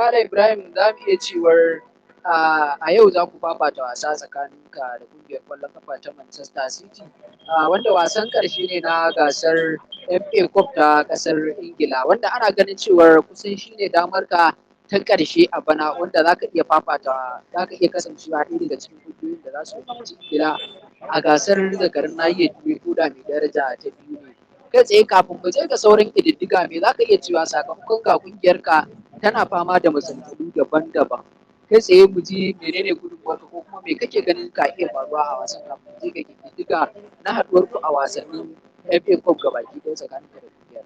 Malam Ibrahim za mu iya cewar a yau za ku fafata wasa tsakaninka da kungiyar ƙwallon kafa ta Manchester City, wanda wasan ƙarshe ne na gasar FA Cup ta ƙasar Ingila, wanda ana ganin cewar kusan shi ne damarka ta ƙarshe a bana, wanda za ka iya za ka iya kasancewa ɗaya daga cikin ƙungiyoyin da za su wakilci Ingila a gasar zakarun nahiyar Turai ko da mai daraja ta biyu ne. Kai tsaye kafin mu je ga sauran ƙididdiga, me za ka iya cewa sakamakon ga ƙungiyarka tana fama da matsaloli daban-daban. Kai tsaye mu ji menene gudunmuwarka ko kuma me kake ganin ka iya faruwa a wasan kafin mu je ga ƙididdiga na haɗuwarku a wasannin FA Cup gabaki ɗaya tsakaninka da ƙungiyar.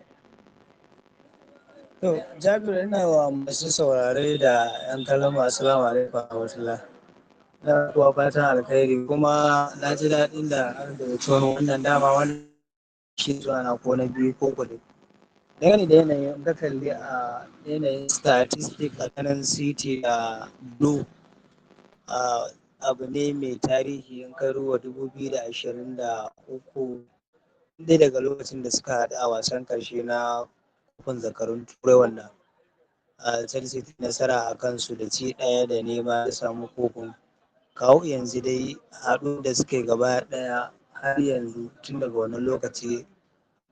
To, Jabir ina wa masu saurare da 'yan kallon mu assalamu alaikum warahmatullah. Na kuwa fatan alkhairi kuma na ji daɗin da an gayyaci wannan dama wannan shi zuwa na ko na biyu ko kuɗi. Dangane da yanayin ka kalli a yanayin statistic tsakanin City da Blue abu ne mai tarihi in ka ruwa 2023 dai daga lokacin da suka haɗu a wasan ƙarshe na kofin zakarun turai wanda Chelsea ta nasara a kansu da ci ɗaya da nema ya samu kofin. Kawo yanzu dai haɗu da suke gaba ɗaya har yanzu tun daga wannan lokaci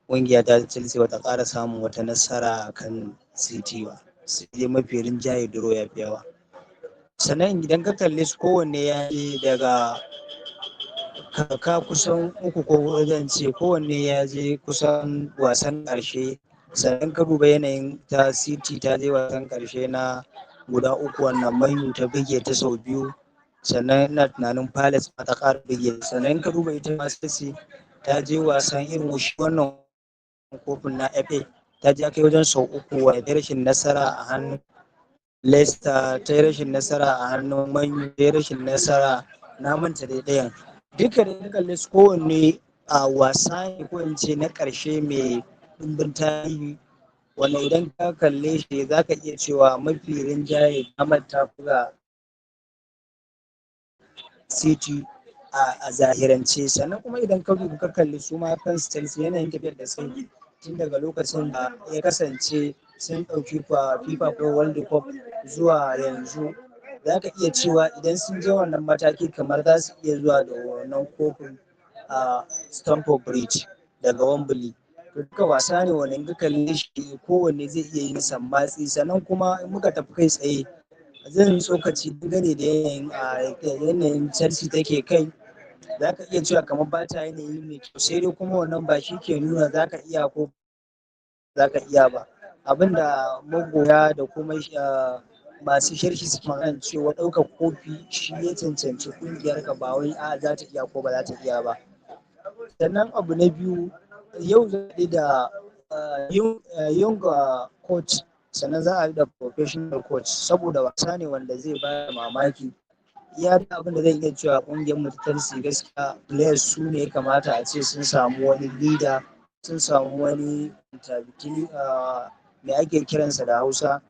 ƙungiya ta Chelsea bata ƙara samun wata nasara a kan City ba, sai dai mafi rinjaye duro ya fi yawa. Sannan idan ka kalli su kowanne ya je daga kaka kusan uku ko huɗu zan ce kowanne ya je kusan wasan ƙarshe. Sannan ka duba yanayin ta City ta je wasan ƙarshe na guda uku wannan Man ta buge ta sau biyu, sannan ina tunanin Palace ma ta ƙara buge. Sannan ka duba ita ma Chelsea ta je wasan irin shi wannan kofin na FA ta je kai wajen sau uku wa ta rashin nasara a hannun Leicester, ta yi rashin nasara a hannun Man U, ta yi rashin nasara na manta dai ɗayan. Duka da kalli su kowanne a wasa ne ko in ce na ƙarshe mai ɗumbin tarihi, wanda idan ka kalle shi za ka iya cewa mafi rinjaye damar ta buga City a zahirance. Sannan kuma idan ka duba ka kalli su ma kansu Chelsea yanayin tafiyar da sun yi tun daga lokacin da ya kasance sun ɗauki FIFA Pro World Cup zuwa yanzu, za ka iya cewa idan sun je wannan mataki kamar za su iya zuwa da wannan kofin a Stamford Bridge daga Wembley. To duka wasa ne wanda in ka kalle shi kowanne zai iya yin sammatsi. Sannan kuma in muka tafi kai tsaye zan yi tsokaci dangane da yanayin Chelsea take kai, za ka iya cewa kamar ba ta yanayi mai kyau, sai dai kuma wannan ba shi ke nuna za ka iya ko za ka iya ba. Abinda magoya da kuma masu sharhi suke magana cewa ɗaukar kofi shi ya cancanci ƙungiyar ka ba wai za ta iya ko ba za ta iya ba. Sannan abu na biyu, yau za a da young coach, sannan za a da professional coach, saboda wasa ne wanda zai ba da mamaki. Iya da abin da zan iya cewa ƙungiyar mu ta Chelsea gaskiya players su ne ya kamata a ce sun samu wani leader, sun samu wani me ake kiransa da Hausa,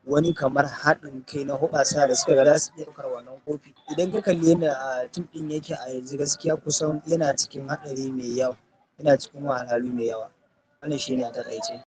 wani kamar haɗin kai na hoɓasa da suka ga za su iya ɗaukar wannan kofi. Idan ka kalli yadda tim ɗin yake a yanzu gaskiya kusan yana cikin haɗari mai yawa, yana cikin wahalhalu mai yawa. Wannan shi ne a taƙaice.